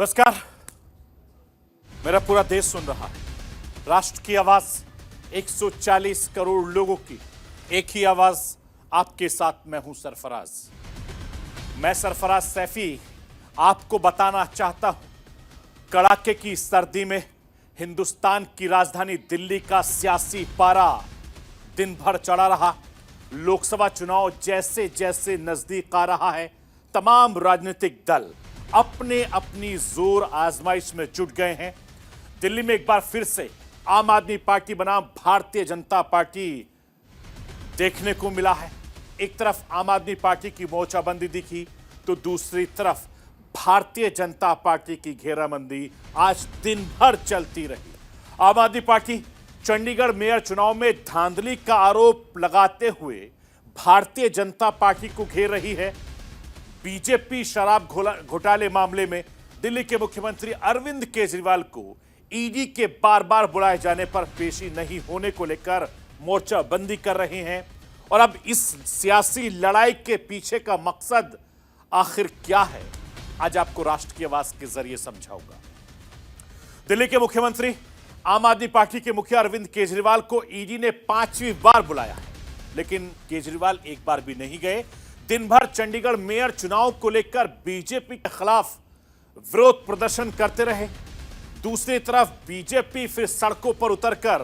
नमस्कार। मेरा पूरा देश सुन रहा है। राष्ट्र की आवाज 140 करोड़ लोगों की एक ही आवाज। आपके साथ मैं हूं सरफराज। मैं सरफराज सैफी आपको बताना चाहता हूं, कड़ाके की सर्दी में हिंदुस्तान की राजधानी दिल्ली का सियासी पारा दिन भर चढ़ा रहा। लोकसभा चुनाव जैसे जैसे नजदीक आ रहा है, तमाम राजनीतिक दल अपने अपनी जोर आजमाइश में जुट गए हैं। दिल्ली में एक बार फिर से आम आदमी पार्टी बनाम भारतीय जनता पार्टी देखने को मिला है। एक तरफ आम आदमी पार्टी की मोर्चाबंदी दिखी तो दूसरी तरफ भारतीय जनता पार्टी की घेराबंदी आज दिन भर चलती रही। आम आदमी पार्टी चंडीगढ़ मेयर चुनाव में धांधली का आरोप लगाते हुए भारतीय जनता पार्टी को घेर रही है। बीजेपी शराब घोटाले मामले में दिल्ली के मुख्यमंत्री अरविंद केजरीवाल को ईडी के बार बार बुलाए जाने पर पेशी नहीं होने को लेकर मोर्चाबंदी कर रहे हैं। और अब इस सियासी लड़ाई के पीछे का मकसद आखिर क्या है, आज आपको राष्ट्र की आवाज के जरिए समझाऊंगा। दिल्ली के मुख्यमंत्री आम आदमी पार्टी के मुखिया अरविंद केजरीवाल को ईडी ने 5वीं बार बुलाया है, लेकिन केजरीवाल एक बार भी नहीं गए। दिन भर चंडीगढ़ मेयर चुनाव को लेकर बीजेपी के खिलाफ विरोध प्रदर्शन करते रहे। दूसरी तरफ बीजेपी फिर सड़कों पर उतरकर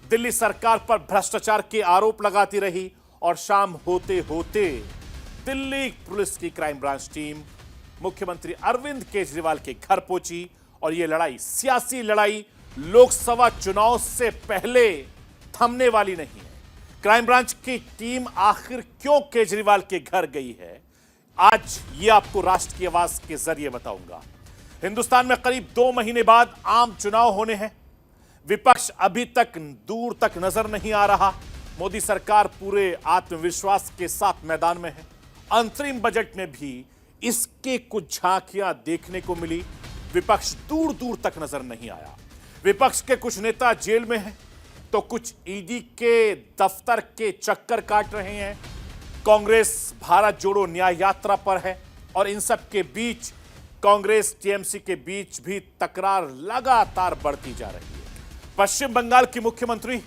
दिल्ली सरकार पर भ्रष्टाचार के आरोप लगाती रही और शाम होते होते दिल्ली पुलिस की क्राइम ब्रांच टीम मुख्यमंत्री अरविंद केजरीवाल के घर पहुंची। और यह लड़ाई, सियासी लड़ाई, लोकसभा चुनाव से पहले थमने वाली नहीं है। क्राइम ब्रांच की टीम आखिर क्यों केजरीवाल के घर गई है, आज ये आपको राष्ट्र की आवाज के जरिए बताऊंगा। हिंदुस्तान में करीब 2 महीने बाद आम चुनाव होने हैं। विपक्ष अभी तक दूर तक नजर नहीं आ रहा। मोदी सरकार पूरे आत्मविश्वास के साथ मैदान में है। अंतरिम बजट में भी इसके कुछ झांकियां देखने को मिली। विपक्ष दूर दूर तक नजर नहीं आया। विपक्ष के कुछ नेता जेल में हैं तो कुछ ईडी के दफ्तर के चक्कर काट रहे हैं। कांग्रेस भारत जोड़ो न्याय यात्रा पर है और इन सब के बीच कांग्रेस टीएमसी के बीच भी तकरार लगातार बढ़ती जा रही है। पश्चिम बंगाल की मुख्यमंत्री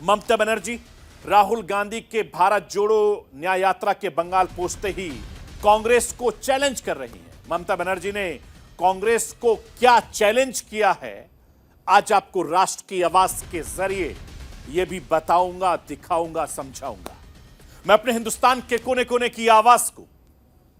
ममता बनर्जी राहुल गांधी के भारत जोड़ो न्याय यात्रा के बंगाल पहुंचते ही कांग्रेस को चैलेंज कर रही है। ममता बनर्जी ने कांग्रेस को क्या चैलेंज किया है, आज आपको राष्ट्र की आवाज के जरिए यह भी बताऊंगा, दिखाऊंगा, समझाऊंगा। मैं अपने हिंदुस्तान के कोने कोने की आवाज को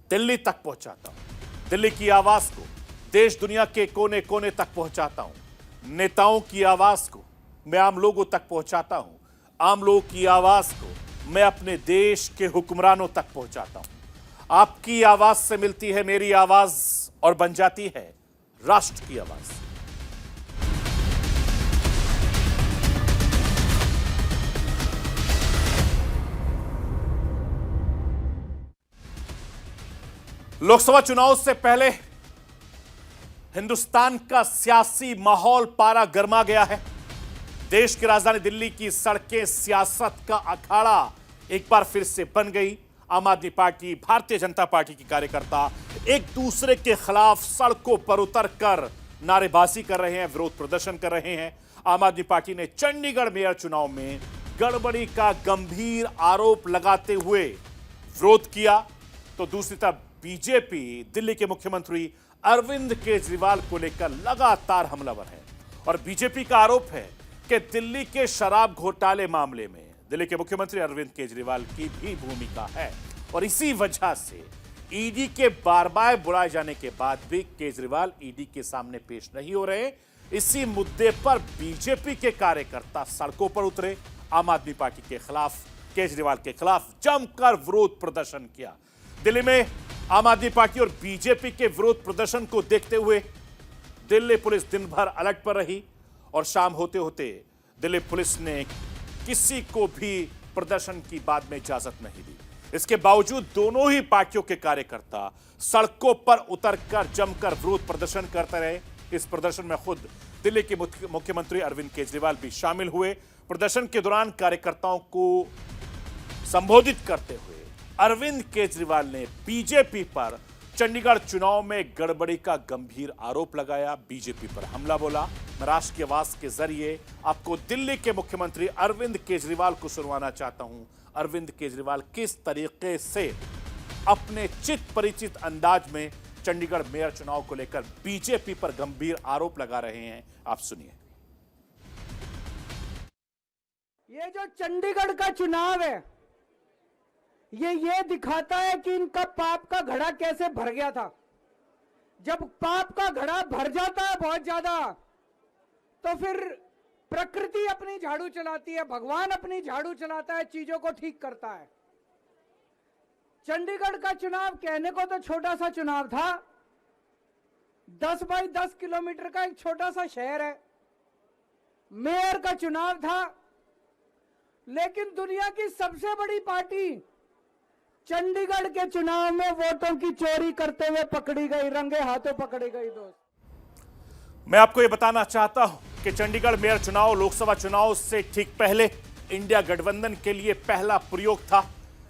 दिल्ली तक पहुंचाता हूं। दिल्ली की आवाज को देश दुनिया के कोने कोने तक पहुंचाता हूं। नेताओं की आवाज को मैं आम लोगों तक पहुंचाता हूं। आम लोगों की आवाज को मैं अपने देश के हुक्मरानों तक पहुंचाता हूं। आपकी आवाज से मिलती है मेरी आवाज और बन जाती है राष्ट्र की आवाज। लोकसभा चुनाव से पहले हिंदुस्तान का सियासी माहौल पारा गर्मा गया है। देश की राजधानी दिल्ली की सड़कें सियासत का अखाड़ा एक बार फिर से बन गई। आम आदमी पार्टी, भारतीय जनता पार्टी की कार्यकर्ता एक दूसरे के खिलाफ सड़कों पर उतरकर नारेबाजी कर रहे हैं, विरोध प्रदर्शन कर रहे हैं। आम आदमी पार्टी ने चंडीगढ़ मेयर चुनाव में गड़बड़ी का गंभीर आरोप लगाते हुए विरोध किया तो दूसरी तरफ बीजेपी दिल्ली के मुख्यमंत्री अरविंद केजरीवाल को लेकर लगातार हमलावर है। और बीजेपी का आरोप है कि दिल्ली के शराब घोटाले मामले में दिल्ली के मुख्यमंत्री अरविंद केजरीवाल की भी भूमिका है। और इसी वजह से ईडी के बार बार बुलाए जाने के बाद भी केजरीवाल ईडी के सामने पेश नहीं हो रहे। इसी मुद्दे पर बीजेपी के कार्यकर्ता सड़कों पर उतरे। आम आदमी पार्टी के खिलाफ, केजरीवाल के खिलाफ जमकर विरोध प्रदर्शन किया। दिल्ली में आम आदमी पार्टी और बीजेपी के विरोध प्रदर्शन को देखते हुए दिल्ली पुलिस दिन भर अलर्ट पर रही और शाम होते होते दिल्ली पुलिस ने किसी को भी प्रदर्शन की बाद में इजाजत नहीं दी। इसके बावजूद दोनों ही पार्टियों के कार्यकर्ता सड़कों पर उतरकर जमकर विरोध प्रदर्शन करते रहे। इस प्रदर्शन में खुद दिल्ली के मुख्यमंत्री अरविंद केजरीवाल भी शामिल हुए। प्रदर्शन के दौरान कार्यकर्ताओं को संबोधित करते हुए अरविंद केजरीवाल ने बीजेपी पर चंडीगढ़ चुनाव में गड़बड़ी का गंभीर आरोप लगाया, बीजेपी पर हमला बोला। मैं राष्ट्र के आवाज के जरिए आपको दिल्ली के मुख्यमंत्री अरविंद केजरीवाल को सुनवाना चाहता हूं। अरविंद केजरीवाल किस तरीके से अपने चित परिचित अंदाज में चंडीगढ़ मेयर चुनाव को लेकर बीजेपी पर गंभीर आरोप लगा रहे हैं, आप सुनिए। ये जो चंडीगढ़ का चुनाव है, ये दिखाता है कि इनका पाप का घड़ा कैसे भर गया था। जब पाप का घड़ा भर जाता है बहुत ज्यादा, तो फिर प्रकृति अपनी झाड़ू चलाती है, भगवान अपनी झाड़ू चलाता है, चीजों को ठीक करता है। चंडीगढ़ का चुनाव कहने को तो छोटा सा चुनाव था, 10 बाई 10 किलोमीटर का एक छोटा सा शहर है। मेयर का चुनाव था, लेकिन दुनिया की सबसे बड़ी पार्टी चंडीगढ़ के चुनाव में वोटों की चोरी करते हुए पकड़ी गई, रंगे हाथों पकड़ी गई। दोस्त, मैं आपको यह बताना चाहता हूं कि चंडीगढ़ मेयर चुनाव लोकसभा चुनाव से ठीक पहले इंडिया गठबंधन के लिए पहला प्रयोग था।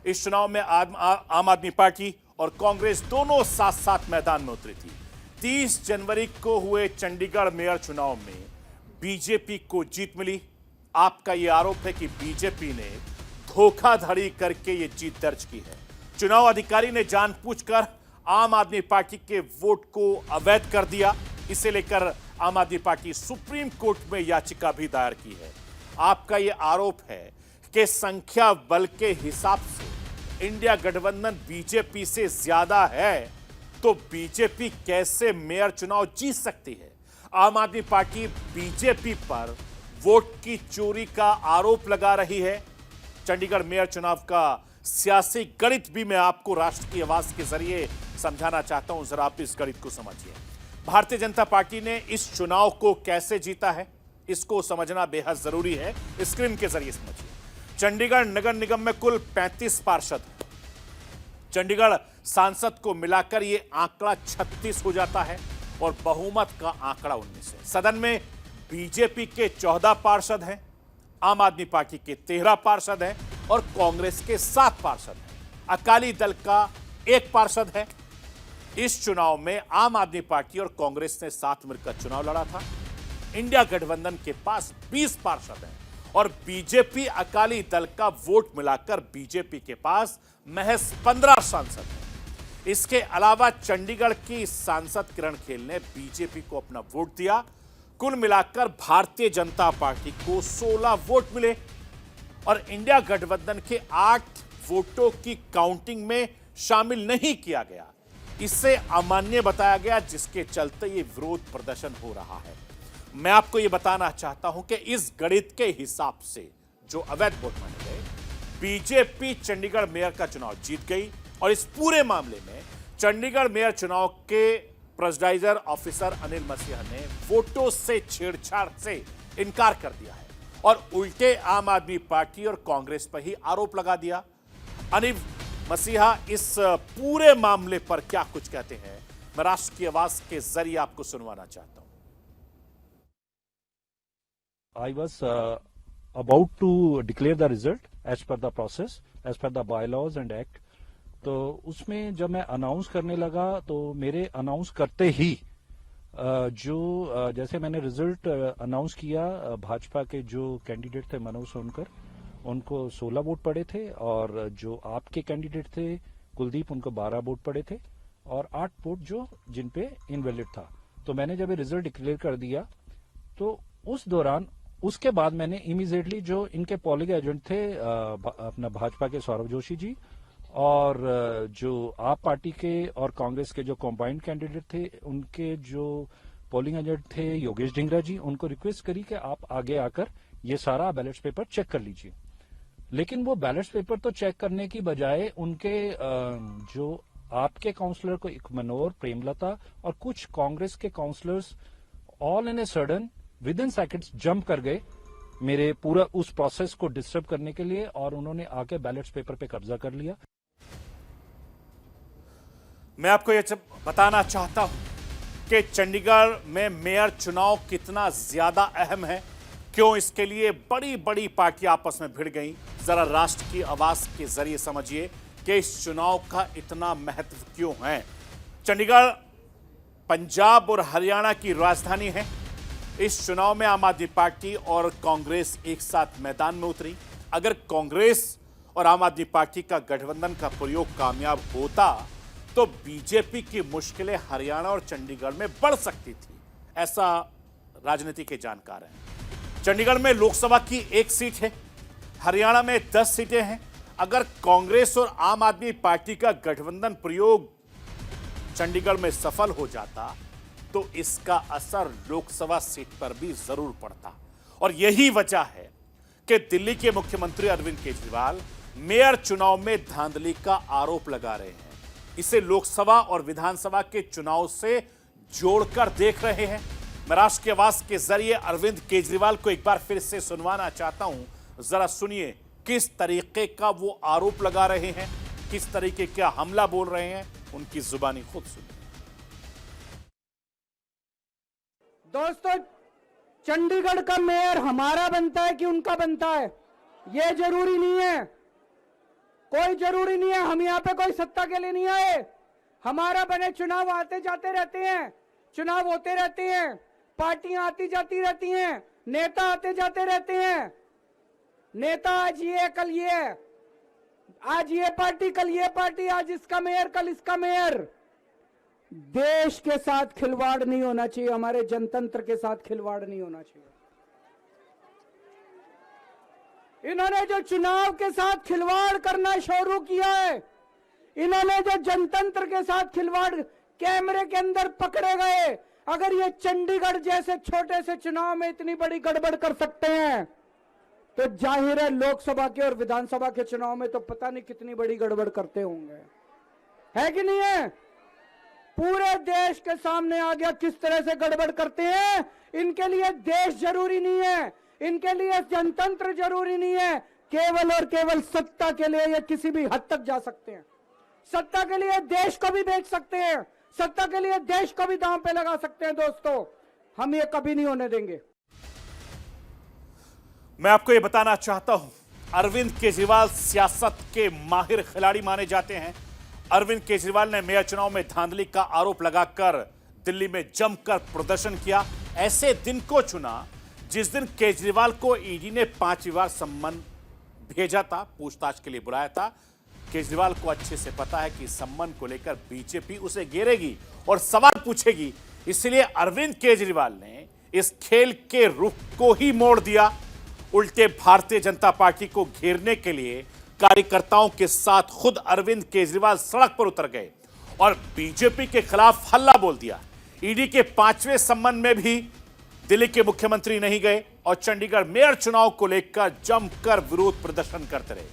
इस चुनाव में आम आदमी पार्टी और कांग्रेस दोनों साथ साथ मैदान में उतरी थी। 30 जनवरी को हुए चंडीगढ़ मेयर चुनाव में बीजेपी को जीत मिली। आपका यह आरोप है कि बीजेपी ने धोखाधड़ी करके यह जीत दर्ज की है। चुनाव अधिकारी ने जानबूझकर आम आदमी पार्टी के वोट को अवैध कर दिया। इसे लेकर आम आदमी पार्टी सुप्रीम कोर्ट में याचिका भी दायर की है। आपका यह आरोप है कि संख्या बल के हिसाब से इंडिया गठबंधन बीजेपी से ज्यादा है, तो बीजेपी कैसे मेयर चुनाव जीत सकती है। आम आदमी पार्टी बीजेपी पर वोट की चोरी का आरोप लगा रही है। चंडीगढ़ मेयर चुनाव का सियासी गणित भी मैं आपको राष्ट्र की आवाज के जरिए समझाना चाहता हूं, जरा आप इस गणित को समझिए। भारतीय जनता पार्टी ने इस चुनाव को कैसे जीता है, इसको समझना बेहद जरूरी है। स्क्रीन के जरिए समझिए। चंडीगढ़ नगर निगम में कुल 35 पार्षद हैं। चंडीगढ़ सांसद को मिलाकर यह आंकड़ा 36 हो जाता है और बहुमत का आंकड़ा 19 है। सदन में बीजेपी के 14 पार्षद हैं, आम आदमी पार्टी के 13 पार्षद हैं और कांग्रेस के 7 पार्षद हैं। अकाली दल का 1 पार्षद है। इस चुनाव में आम आदमी पार्टी और कांग्रेस ने साथ मिलकर चुनाव लड़ा था। इंडिया गठबंधन के पास 20 पार्षद हैं और बीजेपी अकाली दल का वोट मिलाकर बीजेपी के पास महज 15 सांसद हैं। इसके अलावा चंडीगढ़ की सांसद किरण खेल ने बीजेपी को अपना वोट दिया। कुल मिलाकर भारतीय जनता पार्टी को 16 वोट मिले और इंडिया गठबंधन के 8 वोटों की काउंटिंग में शामिल नहीं किया गया। इसे अमान्य बताया गया, जिसके चलते ये विरोध प्रदर्शन हो रहा है। मैं आपको ये बताना चाहता हूं कि इस गणित के हिसाब से जो अवैध वोट माने गए, बीजेपी चंडीगढ़ मेयर का चुनाव जीत गई और इस पूरे मामले में चंडीगढ़ मेयर चुनाव के प्रेसिडाइजर ऑफिसर अनिल मसीहा ने वोटों से छेड़छाड़ से इनकार कर दिया है और उल्टे आम आदमी पार्टी और कांग्रेस पर ही आरोप लगा दिया। अनिल मसीहा इस पूरे मामले पर क्या कुछ कहते हैं, मैं राष्ट्र की आवाज के जरिए आपको सुनवाना चाहता हूं। I was about to declare the result as per the process, as per the bylaws and act. तो उसमें जब मैं अनाउंस करने लगा तो मेरे अनाउंस करते ही जैसे मैंने रिजल्ट अनाउंस किया, भाजपा के जो कैंडिडेट थे मनोज सोनकर, उनको 16 वोट पड़े थे और जो आपके कैंडिडेट थे कुलदीप, उनको 12 वोट पड़े थे और 8 वोट जो जिन पे इनवैलिड था। तो मैंने जब ये रिजल्ट डिक्लेयर कर दिया तो उस दौरान उसके बाद मैंने इमीडिएटली जो इनके पोलिंग एजेंट थे अपना भाजपा के सौरभ जोशी जी और जो आप पार्टी के और कांग्रेस के जो कंबाइंड कैंडिडेट थे उनके जो पोलिंग एजेंट थे योगेश ढिंगरा जी, उनको रिक्वेस्ट करी कि आप आगे आकर ये सारा बैलेट पेपर चेक कर लीजिए। लेकिन वो बैलेट पेपर तो चेक करने की बजाय उनके जो आपके काउंसलर को एक मनोहर, प्रेमलता और कुछ कांग्रेस के councillors all in a sudden within seconds jump कर गए मेरे पूरा उस प्रोसेस को डिस्टर्ब करने के लिए और उन्होंने आके बैलेट पेपर पे कब्जा कर लिया। मैं आपको यह बताना चाहता हूं कि चंडीगढ़ में मेयर चुनाव कितना ज्यादा अहम है, क्यों इसके लिए बड़ी बड़ी पार्टियां आपस में भिड़ गई। जरा राष्ट्र की आवाज के जरिए समझिए कि इस चुनाव का इतना महत्व क्यों है। चंडीगढ़ पंजाब और हरियाणा की राजधानी है। इस चुनाव में आम आदमी पार्टी और कांग्रेस एक साथ मैदान में उतरी। अगर कांग्रेस और आम आदमी पार्टी का गठबंधन का प्रयोग कामयाब होता तो बीजेपी की मुश्किलें हरियाणा और चंडीगढ़ में बढ़ सकती थी, ऐसा राजनीति के जानकार हैं। चंडीगढ़ में लोकसभा की 1 सीट है, हरियाणा में 10 सीटें हैं। अगर कांग्रेस और आम आदमी पार्टी का गठबंधन प्रयोग चंडीगढ़ में सफल हो जाता तो इसका असर लोकसभा सीट पर भी जरूर पड़ता। और यही वजह है कि दिल्ली के मुख्यमंत्री अरविंद केजरीवाल मेयर चुनाव में धांधली का आरोप लगा रहे हैं। इसे लोकसभा और विधानसभा के चुनाव से जोड़कर देख रहे हैं। मैं राष्ट्र की आवाज के जरिए अरविंद केजरीवाल को एक बार फिर से सुनवाना चाहता हूं। जरा सुनिए किस तरीके का वो आरोप लगा रहे हैं, किस तरीके का हमला बोल रहे हैं, उनकी जुबानी खुद सुनिए। दोस्तों, चंडीगढ़ का मेयर हमारा बनता है कि उनका बनता है, यह जरूरी नहीं है। कोई जरूरी नहीं है। हम यहां पे कोई सत्ता के लिए नहीं आए। हमारा बने चुनाव आते जाते रहते हैं, चुनाव होते रहते हैं, पार्टियां आती जाती रहती हैं, नेता आते जाते रहते हैं। नेता आज ये कल ये, आज ये पार्टी कल ये पार्टी, आज इसका मेयर कल इसका मेयर। देश के साथ खिलवाड़ नहीं होना चाहिए, हमारे जनतंत्र के साथ खिलवाड़ नहीं होना चाहिए। इन्होंने जो चुनाव के साथ खिलवाड़ करना शुरू किया है, इन्होंने जो जनतंत्र के साथ खिलवाड़ कैमरे के अंदर पकड़े गए, अगर ये चंडीगढ़ जैसे छोटे से चुनाव में इतनी बड़ी गड़बड़ कर सकते हैं तो जाहिर है लोकसभा के और विधानसभा के चुनाव में तो पता नहीं कितनी बड़ी गड़बड़ करते होंगे। है कि नहीं है? पूरे देश के सामने आ गया किस तरह से गड़बड़ करते हैं। इनके लिए देश जरूरी नहीं है, इनके लिए जनतंत्र जरूरी नहीं है। केवल और केवल सत्ता के लिए ये किसी भी हद तक जा सकते हैं। सत्ता के लिए देश को भी बेच सकते हैं, सत्ता के लिए देश को भी दांव पे लगा सकते हैं। दोस्तों, हम ये कभी नहीं होने देंगे। मैं आपको ये बताना चाहता हूं, अरविंद केजरीवाल सियासत के माहिर खिलाड़ी माने जाते हैं। अरविंद केजरीवाल ने मेयर चुनाव में धांधली का आरोप लगाकर दिल्ली में जमकर प्रदर्शन किया। ऐसे दिन को चुना जिस दिन केजरीवाल को ईडी ने 5वीं बार सम्मन भेजा था, पूछताछ के लिए बुलाया था। केजरीवाल को अच्छे से पता है कि सम्मन को लेकर बीजेपी उसे घेरेगी और सवाल पूछेगी, इसलिए अरविंद केजरीवाल ने इस खेल के रुख को ही मोड़ दिया। उल्टे भारतीय जनता पार्टी को घेरने के लिए कार्यकर्ताओं के साथ खुद अरविंद केजरीवाल सड़क पर उतर गए और बीजेपी के खिलाफ हल्ला बोल दिया। ईडी के 5वें सम्मन में भी दिल्ली के मुख्यमंत्री नहीं गए और चंडीगढ़ मेयर चुनाव को लेकर जमकर विरोध प्रदर्शन करते रहे।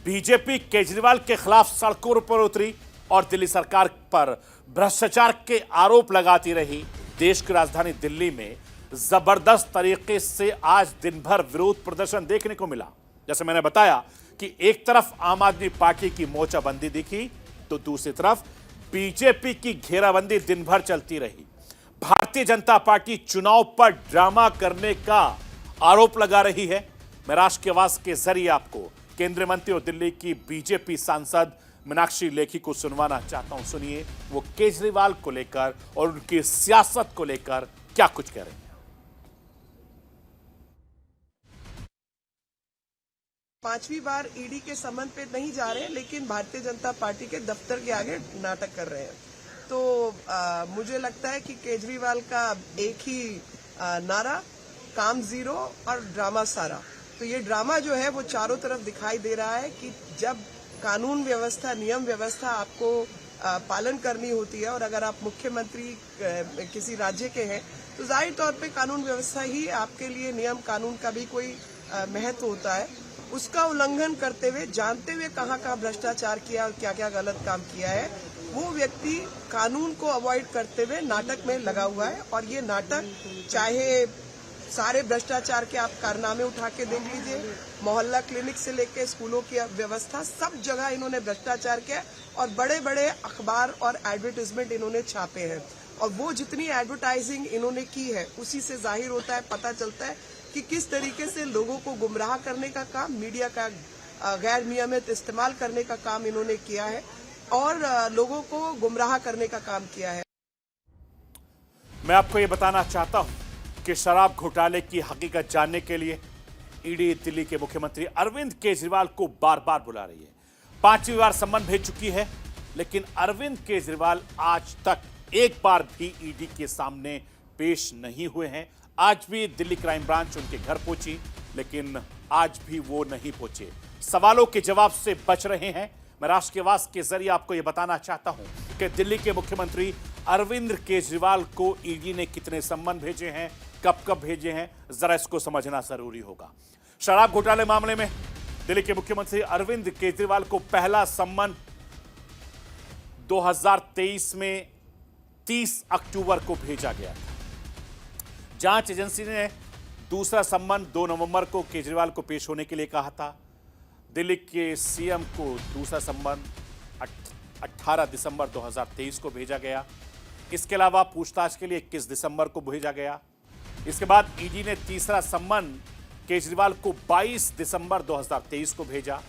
बीजेपी केजरीवाल के खिलाफ सड़कों पर उतरी और दिल्ली सरकार पर भ्रष्टाचार के आरोप लगाती रही। देश की राजधानी दिल्ली में जबरदस्त तरीके से आज दिन भर विरोध प्रदर्शन देखने को मिला। जैसे मैंने बताया कि एक तरफ आम आदमी पार्टी की मोर्चाबंदी दिखी तो दूसरी तरफ बीजेपी की घेराबंदी दिन भर चलती रही। भारतीय जनता पार्टी चुनाव पर ड्रामा करने का आरोप लगा रही है। मैं राष्ट्र की आवाज के जरिए आपको केंद्रीय मंत्री और दिल्ली की बीजेपी सांसद मीनाक्षी लेखी को सुनवाना चाहता हूं। सुनिए वो केजरीवाल को लेकर और उनकी सियासत को लेकर क्या कुछ कह रहे हैं। 5वीं बार ईडी के समन पे नहीं जा रहे, लेकिन भारतीय जनता पार्टी के दफ्तर के आगे नाटक कर रहे हैं। तो मुझे लगता है कि केजरीवाल का एक ही नारा, काम जीरो और ड्रामा सारा। तो ये ड्रामा जो है वो चारों तरफ दिखाई दे रहा है कि जब कानून व्यवस्था, नियम व्यवस्था आपको पालन करनी होती है और अगर आप मुख्यमंत्री किसी राज्य के हैं तो जाहिर तौर पे कानून व्यवस्था ही आपके लिए, नियम कानून का भी कोई महत्व होता है। उसका उल्लंघन करते हुए, जानते हुए कहाँ भ्रष्टाचार किया और क्या क्या गलत काम किया है, वो व्यक्ति कानून को अवॉइड करते हुए नाटक में लगा हुआ है। और ये नाटक, चाहे सारे भ्रष्टाचार के आप कारनामे उठा के देख लीजिए, मोहल्ला क्लिनिक से लेकर स्कूलों की व्यवस्था, सब जगह इन्होंने भ्रष्टाचार किया और बड़े बड़े अखबार और एडवर्टाइजमेंट इन्होंने छापे हैं। और वो जितनी एडवर्टाइजिंग इन्होंने की है उसी से जाहिर होता है, पता चलता है कि किस तरीके से लोगों को गुमराह करने का काम, मीडिया का गैर नियमित इस्तेमाल करने का काम इन्होंने किया है। और लोगों को गुमराह करने का काम किया है। मैं आपको ये बताना चाहता हूं कि शराब घोटाले की हकीकत जानने के लिए ईडी दिल्ली के मुख्यमंत्री अरविंद केजरीवाल को बार बार बुला रही है। 5वीं बार सम्मन भेज चुकी है, लेकिन अरविंद केजरीवाल आज तक एक बार भी ईडी के सामने पेश नहीं हुए हैं। आज भी दिल्ली क्राइम ब्रांच उनके घर पहुंची, लेकिन आज भी वो नहीं पहुंचे। सवालों के जवाब से बच रहे हैं। मैं राष्ट्र की आवाज के जरिए आपको यह बताना चाहता हूं कि दिल्ली के मुख्यमंत्री अरविंद केजरीवाल को ईडी ने कितने सम्मन भेजे हैं, कब कब भेजे हैं, जरा इसको समझना जरूरी होगा। शराब घोटाले मामले में दिल्ली के मुख्यमंत्री अरविंद केजरीवाल को पहला सम्मन 2023 में 30 अक्टूबर को भेजा गया था। जांच एजेंसी ने दूसरा सम्मन 2 नवंबर को केजरीवाल को पेश होने के लिए कहा था। दिल्ली के सीएम को दूसरा सम्मन 18 दिसंबर 2023 को भेजा गया। इसके अलावा पूछताछ के लिए 21 दिसंबर को भेजा गया। इसके बाद ईडी ने तीसरा सम्मन केजरीवाल को 22 दिसंबर 2023 को भेजा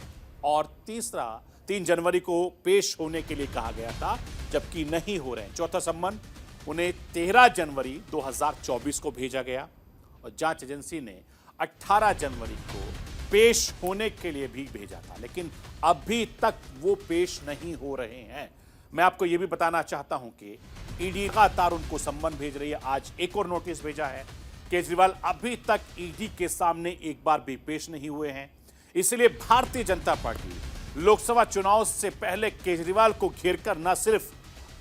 और तीसरा 3 जनवरी को पेश होने के लिए कहा गया था, जबकि नहीं हो रहे हैं। चौथा सम्मन उन्हें 13 जनवरी 2024 को भेजा गया और जांच एजेंसी ने 18 जनवरी को पेश होने के लिए भी भेजा था, लेकिन अभी तक वो पेश नहीं हो रहे हैं। मैं आपको यह भी बताना चाहता हूं कि ईडी लगातार उनको सम्मन भेज रही है। आज एक और नोटिस भेजा है। केजरीवाल अभी तक ईडी के सामने एक बार भी पेश नहीं हुए हैं। इसलिए भारतीय जनता पार्टी लोकसभा चुनाव से पहले केजरीवाल को घेरकर न सिर्फ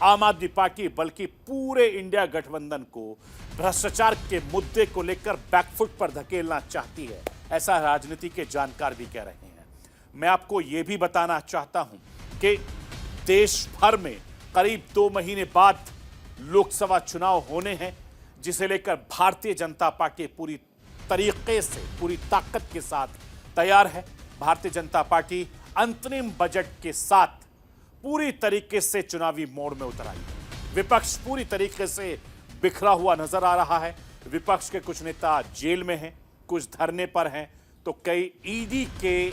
आम आदमी पार्टी बल्कि पूरे इंडिया गठबंधन को भ्रष्टाचार के मुद्दे को लेकर बैकफुट पर धकेलना चाहती है, ऐसा राजनीति के जानकार भी कह रहे हैं। मैं आपको यह भी बताना चाहता हूं कि देश भर में करीब 2 महीने बाद लोकसभा चुनाव होने हैं, जिसे लेकर भारतीय जनता पार्टी पूरी तरीके से, पूरी ताकत के साथ तैयार है। भारतीय जनता पार्टी अंतरिम बजट के साथ पूरी तरीके से चुनावी मोड़ में उतर आई है। विपक्ष पूरी तरीके से बिखरा हुआ नजर आ रहा है। विपक्ष के कुछ नेता जेल में हैं, कुछ धरने पर हैं, तो कई ईडी के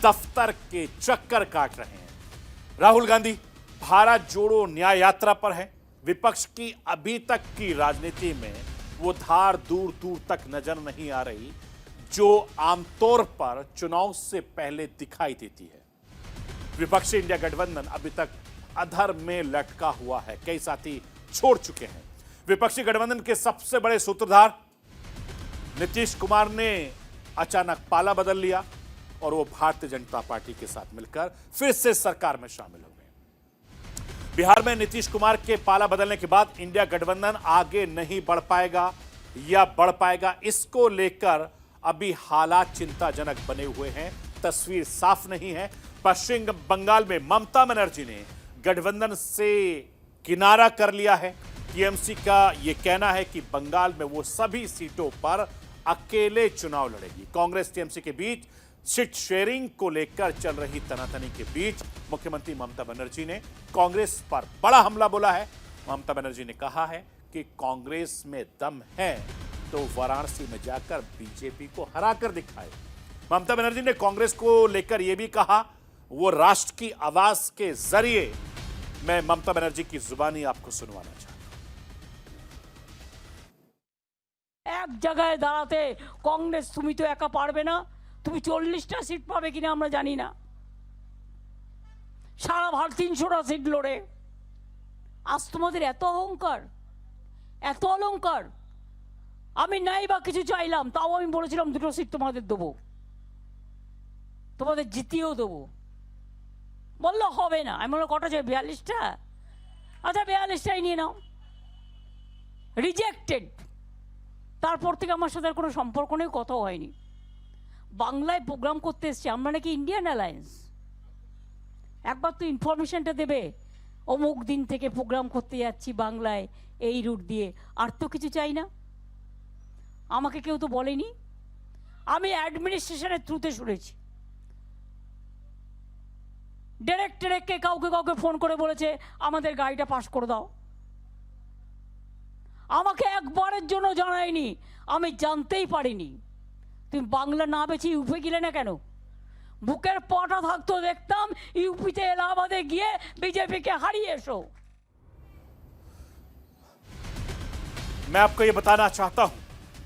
दफ्तर के चक्कर काट रहे हैं। राहुल गांधी भारत जोड़ो न्याय यात्रा पर है। विपक्ष की अभी तक की राजनीति में वो धार दूर दूर तक नजर नहीं आ रही, जो आमतौर पर चुनाव से पहले दिखाई देती है। विपक्षी इंडिया गठबंधन अभी तक अधर में लटका हुआ है। कई साथी छोड़ चुके हैं। विपक्षी गठबंधन के सबसे बड़े सूत्रधार नीतीश कुमार ने अचानक पाला बदल लिया और वो भारतीय जनता पार्टी के साथ मिलकर फिर से सरकार में शामिल हो गए। बिहार में नीतीश कुमार के पाला बदलने के बाद इंडिया गठबंधन आगे नहीं बढ़ पाएगा या बढ़ पाएगा, इसको लेकर अभी हालात चिंताजनक बने हुए हैं। तस्वीर साफ नहीं है। पश्चिम बंगाल में ममता बनर्जी ने गठबंधन से किनारा कर लिया है। टीएमसी का यह कहना है कि बंगाल में वो सभी सीटों पर अकेले चुनाव लड़ेगी। कांग्रेस टीएमसी के बीच सीट शेयरिंग को लेकर चल रही तनातनी के बीच मुख्यमंत्री ममता बनर्जी ने कांग्रेस पर बड़ा हमला बोला है। ममता बनर्जी ने कहा है कि कांग्रेस में दम है तो वाराणसी में जाकर बीजेपी को हराकर दिखाए। ममता बनर्जी ने कांग्रेस को लेकर यह भी कहा, वो राष्ट्र की आवाज के जरिए, मैं ममता बनर्जी की जुबानी आपको सुनवाना चाहता हूं। এক জায়গায় দাঁড়াতে কংগ্রেস তুমি তো একা পারবে না, তুমি 40টা সিট পাবে কিনা আমরা জানি না। সারা ভারত 300টা সিট লড়ে আজ তোমাদের এত অহংকার, এত অলংকার। আমি নাই বা কিছু চাইলাম, তাও আমি বলেছিলাম 2টো সিট তোমাদের দেবো, তোমাদের জিতিয়েও দেবো। বললো হবে না। আমি বললাম কটা চাই? 42টা। আচ্ছা 42টাই নিয়ে নাও। রিজেক্টেড। তারপর থেকে আমার সাথে আর কোনো সম্পর্ক নেই, কথাও হয়নি। বাংলায় প্রোগ্রাম করতে এসছি আমরা নাকি ইন্ডিয়ান অ্যালায়েন্স? একবার তো ইনফরমেশনটা দেবে, অমুক দিন থেকে প্রোগ্রাম করতে যাচ্ছি বাংলায় এই রুট দিয়ে। আর তো কিছু চাই না। আমাকে কেউ তো বলেনি। আমি অ্যাডমিনিস্ট্রেশনের থ্রুতে শুনেছি। ডিরেক্টরকে কাউকে কাউকে ফোন করে বলেছে আমাদের গাড়িটা পাস করে দাও। আমাকে একবারের জন্য জানায়নি, আমি জানতেই পারিনি। তুমি বাংলা না বেছে ইউপি গেলে না কেন? বুকের পাটা থাকতো দেখতাম ইউপিতে এলাহাবাদে গিয়ে বিজেপিকে হারিয়ে এসো। मैं आपको ये बताना चाहता हूं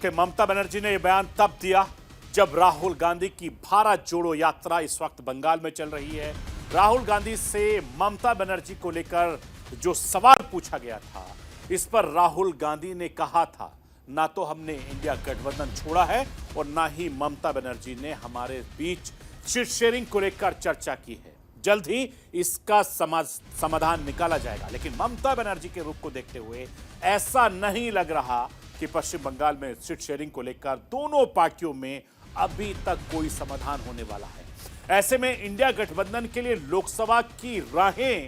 कि ममता बनर्जी ने यह बयान तब दिया जब राहुल गांधी की भारत जोड़ो यात्रा इस वक्त बंगाल में चल रही है। राहुल गांधी से ममता बनर्जी को लेकर जो सवाल पूछा गया था, इस पर राहुल गांधी ने कहा था, ना तो हमने इंडिया गठबंधन छोड़ा है और ना ही ममता बनर्जी ने हमारे बीच सीट शेयरिंग को लेकर चर्चा की है। जल्द ही इसका समाधान निकाला जाएगा। लेकिन ममता बनर्जी के रुख को देखते हुए ऐसा नहीं लग रहा कि पश्चिम बंगाल में सीट शेयरिंग को लेकर दोनों पार्टियों में अभी तक कोई समाधान होने वाला है। ऐसे में इंडिया गठबंधन के लिए लोकसभा की राहें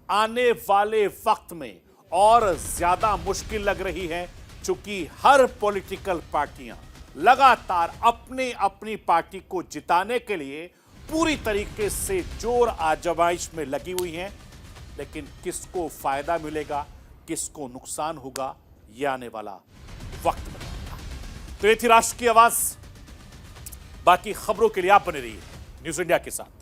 आने वाले वक्त में और ज्यादा मुश्किल लग रही है, क्योंकि हर पॉलिटिकल पार्टियां लगातार अपनी अपनी पार्टी को जिताने के लिए पूरी तरीके से जोर आजमाइश में लगी हुई हैं। लेकिन किसको फायदा मिलेगा, किसको नुकसान होगा, यह आने वाला वक्त बताएगा। तो ये थी राष्ट्र की आवाज। बाकी खबरों के लिए आप बने रहिए न्यूज़ इंडिया के साथ।